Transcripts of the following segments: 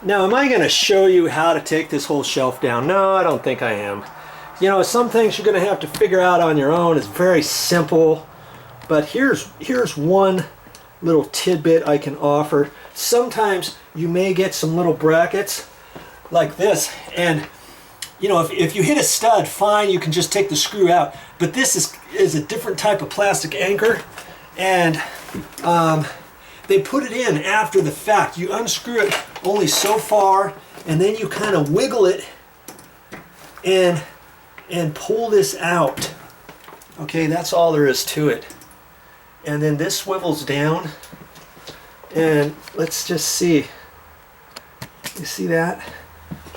Now, am I going to show you how to take this whole shelf down? No, I don't think I am. You know, some things you're going to have to figure out on your own. It's very simple. But here's one little tidbit I can offer. Sometimes you may get some little brackets like this, and you know, if you hit a stud, fine, you can just take the screw out. But this is a different type of plastic anchor, and they put it in after the fact. You unscrew it only so far, and then you kind of wiggle it and pull this out. Okay, that's all there is to it. And then this swivels down, and let's just see. You see that?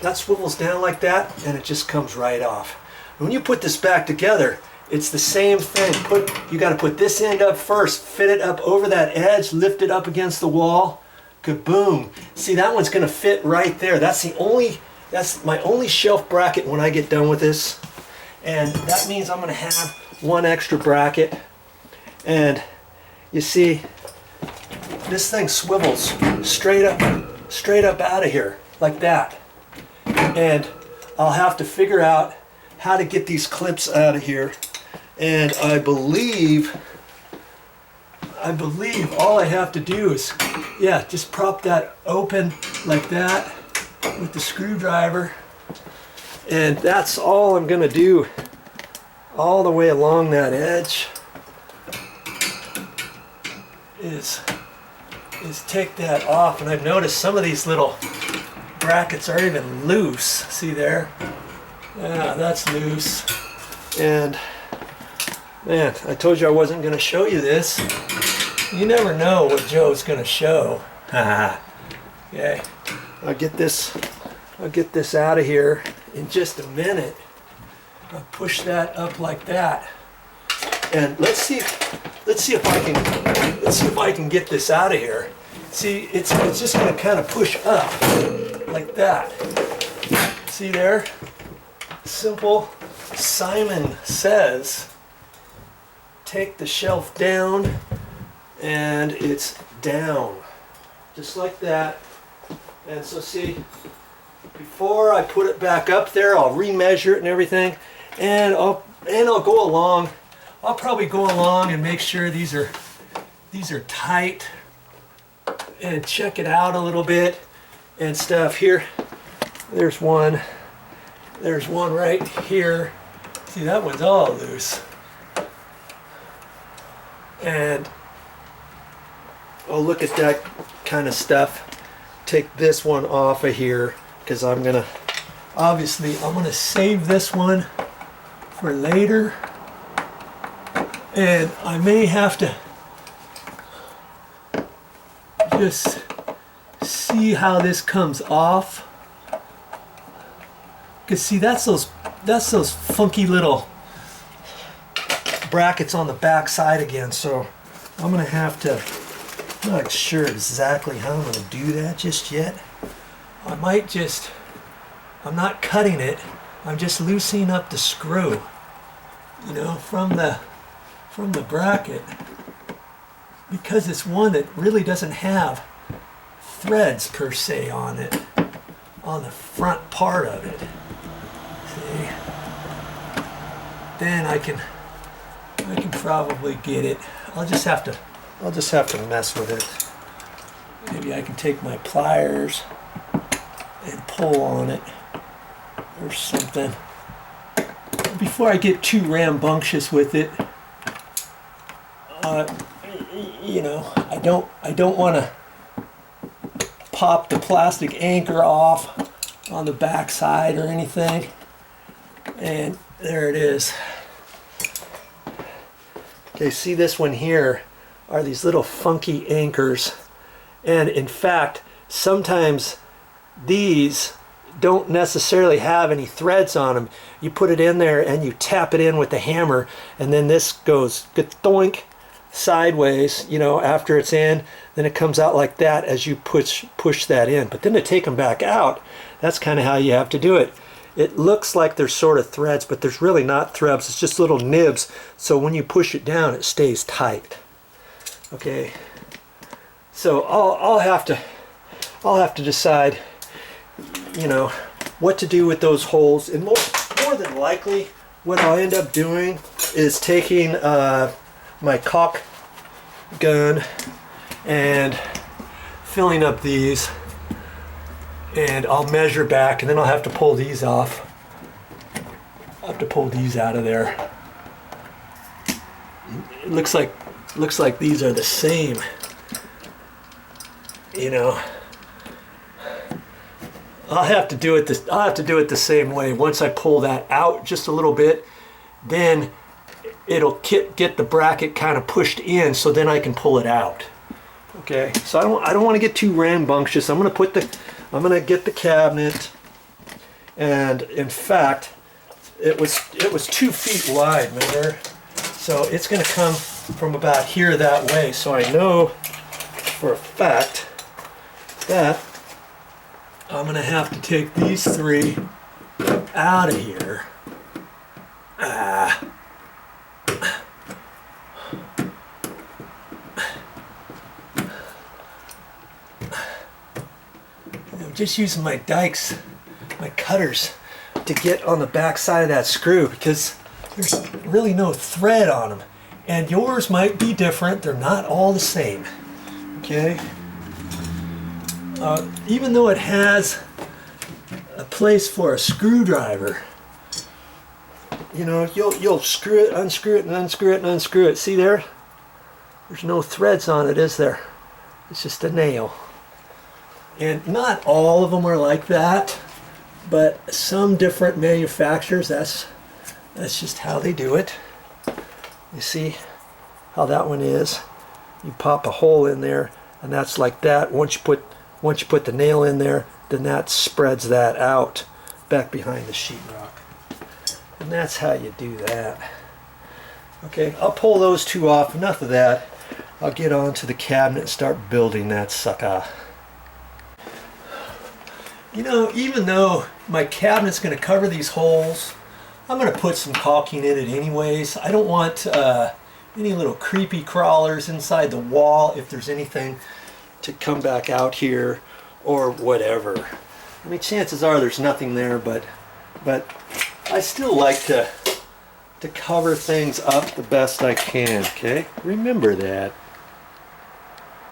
That swivels down like that, and it just comes right off. When you put this back together, it's the same thing. You got to put this end up first, fit it up over that edge, lift it up against the wall. Kaboom! See, that one's going to fit right there. That's my only shelf bracket when I get done with this, and that means I'm going to have one extra bracket. And you see, this thing swivels straight up out of here like that. And I'll have to figure out how to get these clips out of here. And I believe all I have to do is, yeah, just prop that open like that with the screwdriver. And that's all I'm going to do all the way along that edge is take that off. And I've noticed some of these little brackets are even loose. See there? Yeah, that's loose. And man, I told you I wasn't going to show you this. You never know what Joe's going to show. Okay, I'll get this out of here in just a minute. I'll push that up like that, and let's see if I can get this out of here. See, it's just going to kind of push up like that. See there? Simple. Simon Says, take the shelf down, and it's down. Just like that. And so see, before I put it back up there, I'll remeasure it and everything, and I'll go along. I'll probably go along and make sure these are tight, and check it out a little bit and stuff. Here, there's one right here. See, that one's all loose. And I'll look at that kind of stuff. Take this one off of here, because I'm gonna save this one for later, and I may have to just see how this comes off, because see, that's those funky little brackets on the back side again. So I'm gonna have to, I'm not sure exactly how I'm gonna do that just yet. I'm not cutting it, I'm just loosening up the screw, you know, from the bracket, because it's one that really doesn't have threads per se on it, on the front part of it. See? Then I can probably get it. I'll just have to mess with it. Maybe I can take my pliers and pull on it or something. Before I get too rambunctious with it, you know, I don't want to pop the plastic anchor off on the back side or anything. And there it is. Okay, see, this one here are these little funky anchors, and in fact sometimes these don't necessarily have any threads on them. You put it in there and you tap it in with the hammer, and then this goes doink sideways, you know, after it's in, then it comes out like that as you push that in. But then to take them back out, that's kind of how you have to do it. It looks like there's sort of threads, but there's really not threads. It's just little nibs. So when you push it down, it stays tight. Okay. So I'll have to decide. you know, what to do with those holes. And more than likely, what I'll end up doing is taking my caulk gun and filling up these, and I'll measure back, and then I'll have to pull these off. I'll have to pull these out of there. It looks like these are the same, you know. I'll have to do it the same way. Once I pull that out just a little bit, then it'll get the bracket kind of pushed in, so then I can pull it out. Okay, so I don't want to get too rambunctious. I'm gonna get the cabinet, and in fact, it was 2 feet wide, remember? So it's gonna come from about here that way. So I know for a fact that I'm gonna have to take these 3 out of here. I'm just using my dikes, my cutters, to get on the back side of that screw, because there's really no thread on them. And yours might be different. They're not all the same. Okay? Even though it has a place for a screwdriver, you know, you'll screw it, unscrew it, and unscrew it, and unscrew it. See there? There's no threads on it, is there? It's just a nail. And not all of them are like that, but some different manufacturers, that's just how they do it. You see how that one is? You pop a hole in there, and that's like that. Once you put the nail in there, then that spreads that out back behind the sheetrock. And that's how you do that. Okay, I'll pull those 2 off. Enough of that. I'll get onto the cabinet and start building that sucker. You know, even though my cabinet's going to cover these holes, I'm going to put some caulking in it anyways. I don't want any little creepy crawlers inside the wall, if there's anything, to come back out here or whatever. I mean, chances are there's nothing there, but I still like to cover things up the best I can, okay? Remember that.